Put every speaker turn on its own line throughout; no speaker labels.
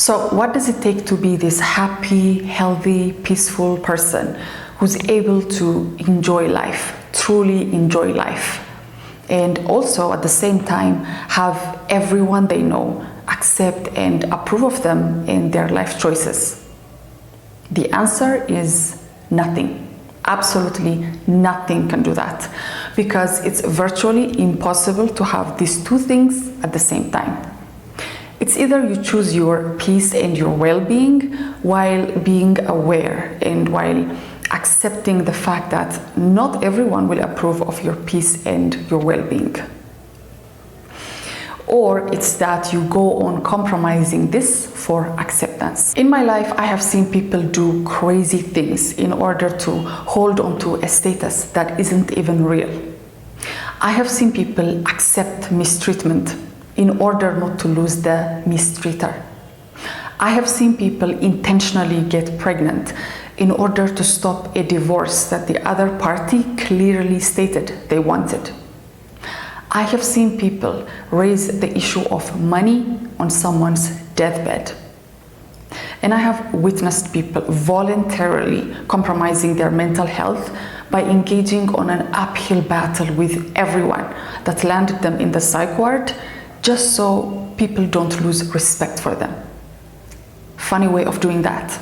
So what does it take to be this happy, healthy, peaceful person who's able to enjoy life, truly enjoy life, and also at the same time have everyone they know accept and approve of them in their life choices? The answer is nothing. Absolutely nothing can do that, because it's virtually impossible to have these two things at the same time. It's either you choose your peace and your well-being while being aware and while accepting the fact that not everyone will approve of your peace and your well-being. Or it's that you go on compromising this for acceptance. In my life, I have seen people do crazy things in order to hold on to a status that isn't even real. I have seen people accept mistreatment in order not to lose the mistreater. I have seen people intentionally get pregnant in order to stop a divorce that the other party clearly stated they wanted. I have seen people raise the issue of money on someone's deathbed. And I have witnessed people voluntarily compromising their mental health by engaging on an uphill battle with everyone that landed them in the psych ward, just so people don't lose respect for them. Funny way of doing that.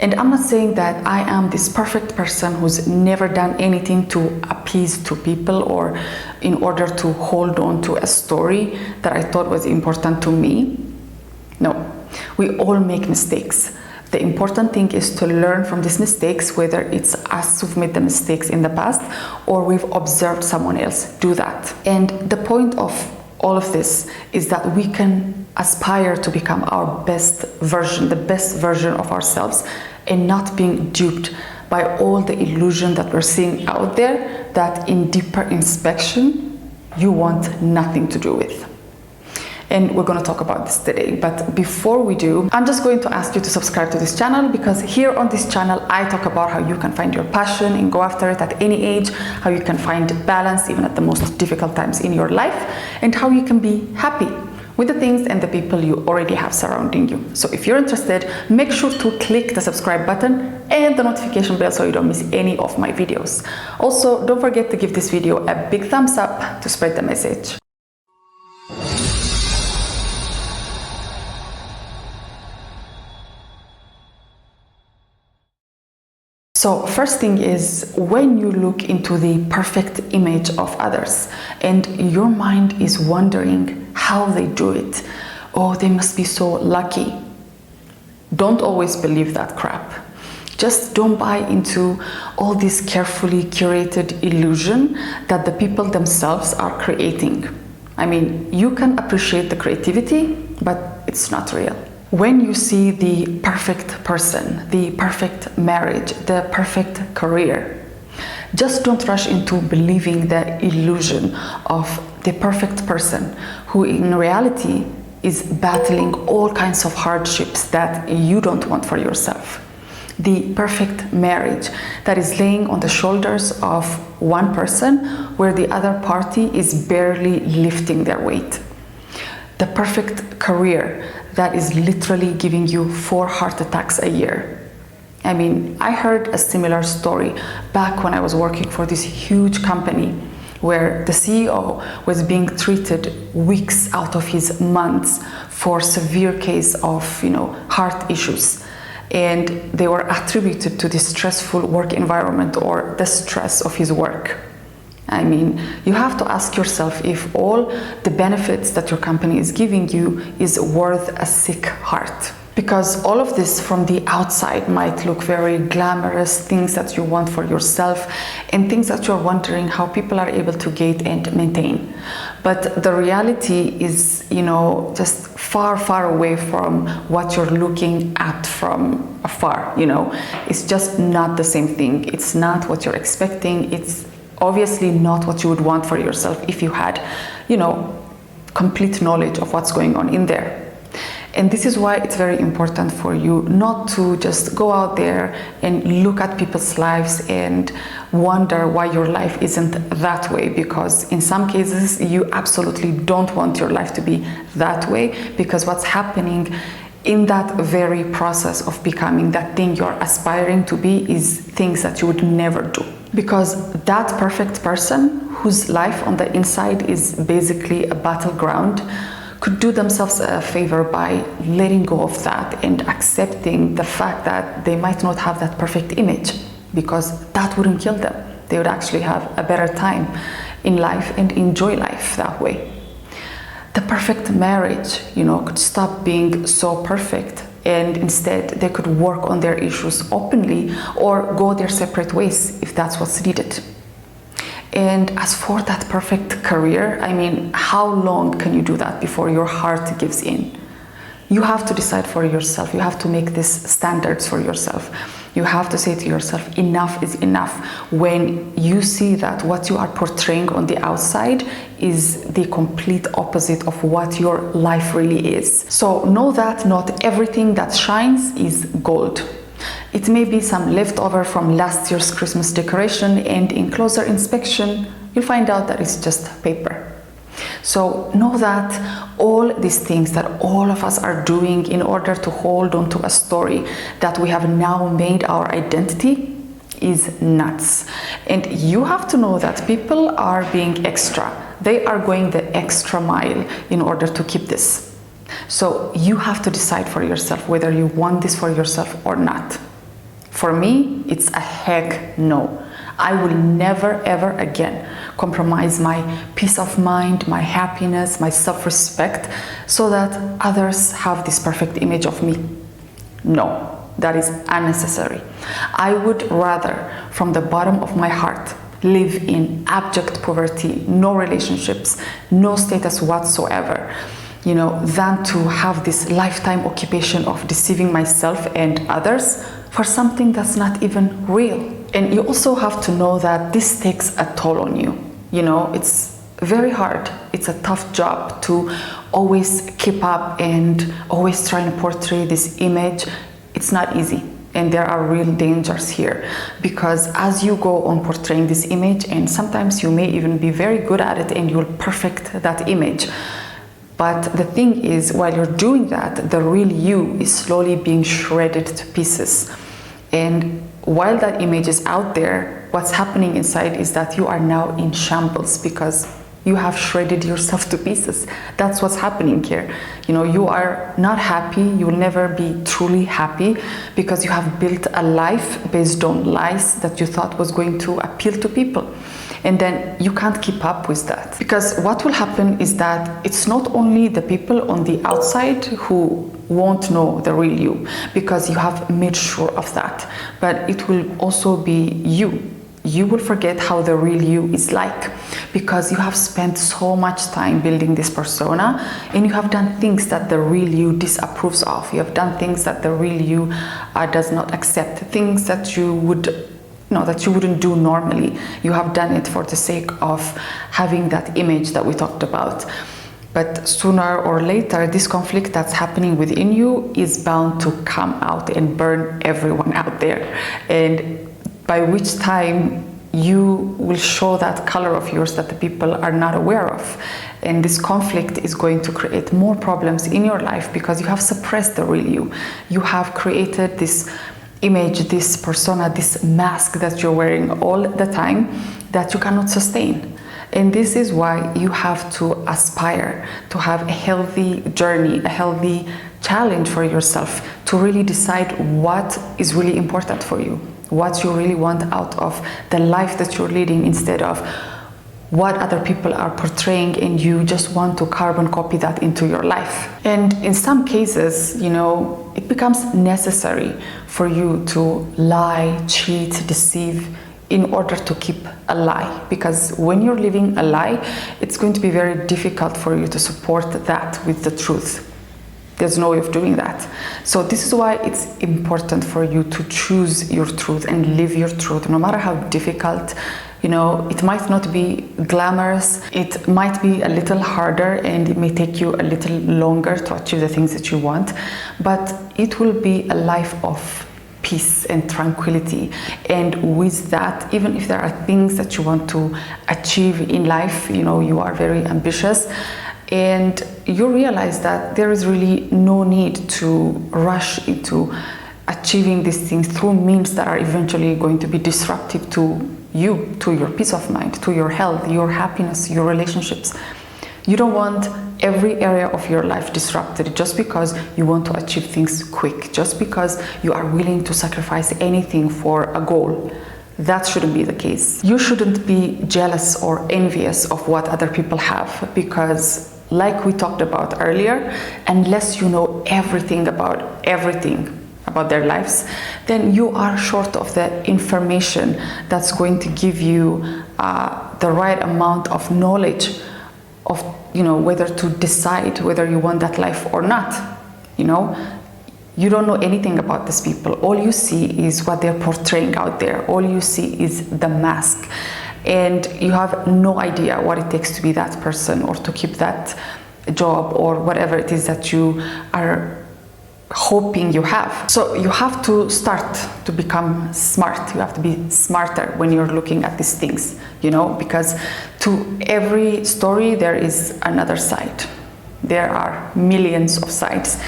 And I'm not saying that I am this perfect person who's never done anything to appease to people or in order to hold on to a story that I thought was important to me. No, we all make mistakes. The important thing is to learn from these mistakes, whether it's us who've made the mistakes in the past or we've observed someone else do that. And the point of all of this is that we can aspire to become our best version, the best version of ourselves, and not being duped by all the illusion that we're seeing out there that in deeper inspection you want nothing to do with. And we're going to talk about this today. But before we do, I'm just going to ask you to subscribe to this channel, because here on this channel, I talk about how you can find your passion and go after it at any age, how you can find balance even at the most difficult times in your life, and how you can be happy with the things and the people you already have surrounding you. So if you're interested, make sure to click the subscribe button and the notification bell so you don't miss any of my videos. Also, don't forget to give this video a big thumbs up to spread the message. So first thing is, when you look into the perfect image of others and your mind is wondering how they do it, oh, they must be so lucky. Don't always believe that crap. Just don't buy into all this carefully curated illusion that the people themselves are creating. I mean, you can appreciate the creativity, but it's not real. When you see the perfect person, the perfect marriage, the perfect career, just don't rush into believing the illusion of the perfect person who in reality is battling all kinds of hardships that you don't want for yourself. The perfect marriage that is laying on the shoulders of one person where the other party is barely lifting their weight. The perfect career that is literally giving you 4 heart attacks a year. I mean, I heard a similar story back when I was working for this huge company where the CEO was being treated weeks out of his months for severe case of, heart issues. And they were attributed to the stressful work environment or the stress of his work. I mean, you have to ask yourself if all the benefits that your company is giving you is worth a sick heart. Because all of this from the outside might look very glamorous, things that you want for yourself and things that you're wondering how people are able to get and maintain. But the reality is, just far, far away from what you're looking at from afar, It's just not the same thing. It's not what you're expecting. It's obviously not what you would want for yourself if you had, complete knowledge of what's going on in there. And this is why it's very important for you not to just go out there and look at people's lives and wonder why your life isn't that way, because in some cases you absolutely don't want your life to be that way, because what's happening in that very process of becoming that thing you're aspiring to be is things that you would never do. Because that perfect person whose life on the inside is basically a battleground could do themselves a favor by letting go of that and accepting the fact that they might not have that perfect image, because that wouldn't kill them. They would actually have a better time in life and enjoy life that way. The perfect marriage, could stop being so perfect, and instead they could work on their issues openly or go their separate ways if that's what's needed. And as for that perfect career, how long can you do that before your heart gives in? You have to decide for yourself. You have to make these standards for yourself. You have to say to yourself, enough is enough, when you see that what you are portraying on the outside is the complete opposite of what your life really is. So know that not everything that shines is gold. It may be some leftover from last year's Christmas decoration, and in closer inspection, you'll find out that it's just paper. So know that all these things that all of us are doing in order to hold on to a story that we have now made our identity is nuts. And you have to know that people are being extra. They are going the extra mile in order to keep this. So you have to decide for yourself whether you want this for yourself or not. For me, it's a heck no. I will never ever again compromise my peace of mind, my happiness, my self-respect so that others have this perfect image of me. No, that is unnecessary. I would rather, from the bottom of my heart, live in abject poverty, no relationships, no status whatsoever, than to have this lifetime occupation of deceiving myself and others for something that's not even real. And you also have to know that this takes a toll on you. It's very hard. It's a tough job to always keep up and always try and portray this image. It's not easy. And there are real dangers here, because as you go on portraying this image, and sometimes you may even be very good at it and you'll perfect that image. But the thing is, while you're doing that, the real you is slowly being shredded to pieces. And while that image is out there, what's happening inside is that you are now in shambles because you have shredded yourself to pieces. That's what's happening here. You are not happy. You will never be truly happy because you have built a life based on lies that you thought was going to appeal to people. And then you can't keep up with that. Because what will happen is that it's not only the people on the outside who won't know the real you, because you have made sure of that, but it will also be you. You will forget how the real you is like, because you have spent so much time building this persona, and you have done things that the real you disapproves of. You have done things that the real you does not accept, things that you wouldn't do normally. You have done it for the sake of having that image that we talked about. But sooner or later, this conflict that's happening within you is bound to come out and burn everyone out there. And by which time you will show that color of yours that the people are not aware of. And this conflict is going to create more problems in your life because you have suppressed the real you. You have created this image, this persona, this mask that you're wearing all the time that you cannot sustain. And this is why you have to aspire to have a healthy journey, a healthy challenge for yourself to really decide what is really important for you, what you really want out of the life that you're leading, instead of what other people are portraying and you just want to carbon copy that into your life. And in some cases, it becomes necessary for you to lie, cheat, deceive in order to keep a lie. Because when you're living a lie, it's going to be very difficult for you to support that with the truth. There's no way of doing that. So this is why it's important for you to choose your truth and live your truth, no matter how difficult You know, it might not be glamorous, it might be a little harder, and it may take you a little longer to achieve the things that you want, but it will be a life of peace and tranquility. And with that, even if there are things that you want to achieve in life, you know, you are very ambitious, and you realize that there is really no need to rush into achieving these things through means that are eventually going to be disruptive to you, to your peace of mind, to your health, your happiness, your relationships. You don't want every area of your life disrupted just because you want to achieve things quick, just because you are willing to sacrifice anything for a goal. That shouldn't be the case. You shouldn't be jealous or envious of what other people have, because like we talked about earlier, unless you know everything about their lives, then you are short of the information that's going to give you the right amount of knowledge of, you know, whether to decide whether you want that life or not. You know, you don't know anything about these people. All you see is what they're portraying out there. All you see is the mask, and you have no idea what it takes to be that person, or to keep that job, or whatever it is that you are hoping you have. So you have to start to become smart. You have to be smarter when you're looking at these things, you know, because to every story there is another side. There are millions of sides,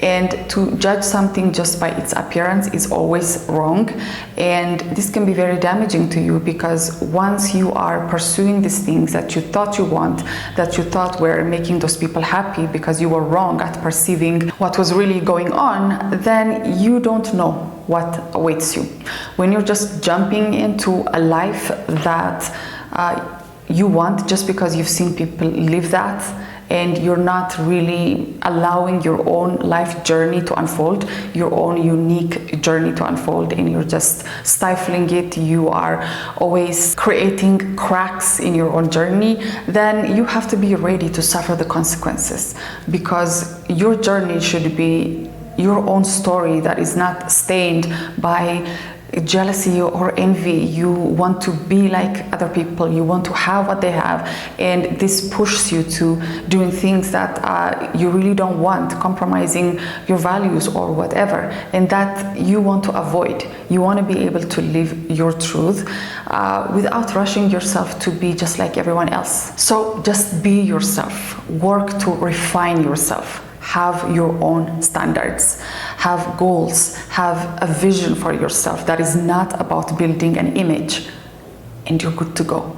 and to judge something just by its appearance is always wrong, and this can be very damaging to you, because once you are pursuing these things that you thought you want, that you thought were making those people happy because you were wrong at perceiving what was really going on, then you don't know what awaits you. When you're just jumping into a life that you want just because you've seen people live that, and you're not really allowing your own life journey to unfold, your own unique journey to unfold, and you're just stifling it, you are always creating cracks in your own journey, then you have to be ready to suffer the consequences, because your journey should be your own story that is not stained by jealousy or envy. You want to be like other people, you want to have what they have, and this pushes you to doing things that you really don't want, compromising your values or whatever, and that you want to avoid. You want to be able to live your truth without rushing yourself to be just like everyone else. So just be yourself, work to refine yourself. Have your own standards, have goals, have a vision for yourself that is not about building an image, and you're good to go.